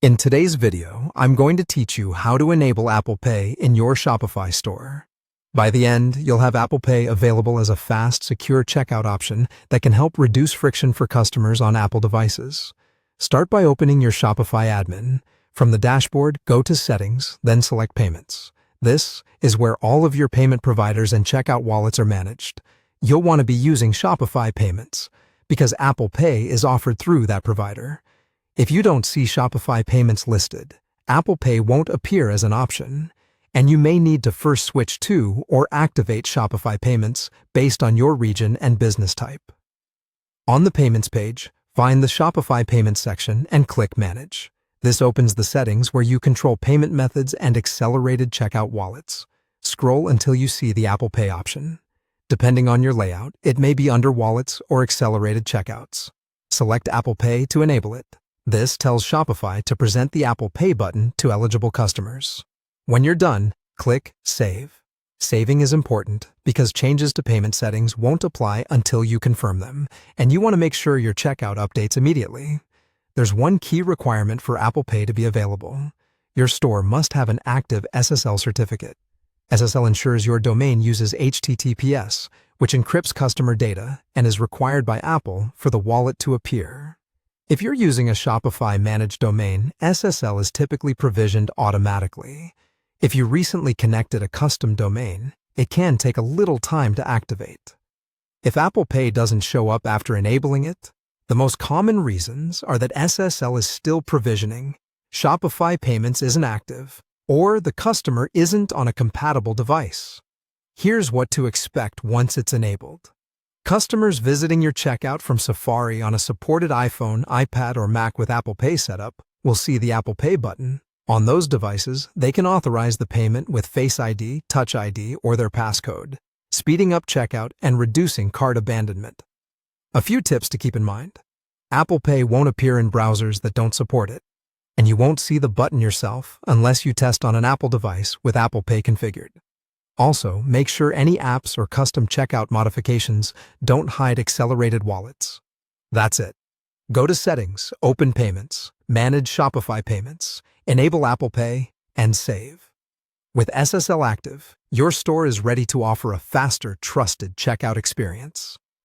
In today's video, I'm going to teach you how to enable Apple Pay in your Shopify store. By the end, you'll have Apple Pay available as a fast, secure checkout option that can help reduce friction for customers on Apple devices. Start by opening your Shopify admin. From the dashboard, go to Settings, then select Payments. This is where all of your payment providers and checkout wallets are managed. You'll want to be using Shopify Payments because Apple Pay is offered through that provider. If you don't see Shopify Payments listed, Apple Pay won't appear as an option, and you may need to first switch to or activate Shopify Payments based on your region and business type. On the Payments page, find the Shopify Payments section and click Manage. This opens the settings where you control payment methods and accelerated checkout wallets. Scroll until you see the Apple Pay option. Depending on your layout, it may be under Wallets or Accelerated Checkouts. Select Apple Pay to enable it. This tells Shopify to present the Apple Pay button to eligible customers. When you're done, click Save. Saving is important because changes to payment settings won't apply until you confirm them, and you want to make sure your checkout updates immediately. There's one key requirement for Apple Pay to be available. Your store must have an active SSL certificate. SSL ensures your domain uses HTTPS, which encrypts customer data and is required by Apple for the wallet to appear. If you're using a Shopify managed domain, SSL is typically provisioned automatically. If you recently connected a custom domain, it can take a little time to activate. If Apple Pay doesn't show up after enabling it, the most common reasons are that SSL is still provisioning, Shopify Payments isn't active, or the customer isn't on a compatible device. Here's what to expect once it's enabled. Customers visiting your checkout from Safari on a supported iPhone, iPad, or Mac with Apple Pay setup will see the Apple Pay button. On those devices, they can authorize the payment with Face ID, Touch ID, or their passcode, speeding up checkout and reducing cart abandonment. A few tips to keep in mind. Apple Pay won't appear in browsers that don't support it, and you won't see the button yourself unless you test on an Apple device with Apple Pay configured. Also, make sure any apps or custom checkout modifications don't hide accelerated wallets. That's it. Go to Settings, open Payments, manage Shopify Payments, enable Apple Pay, and save. With SSL active, your store is ready to offer a faster, trusted checkout experience.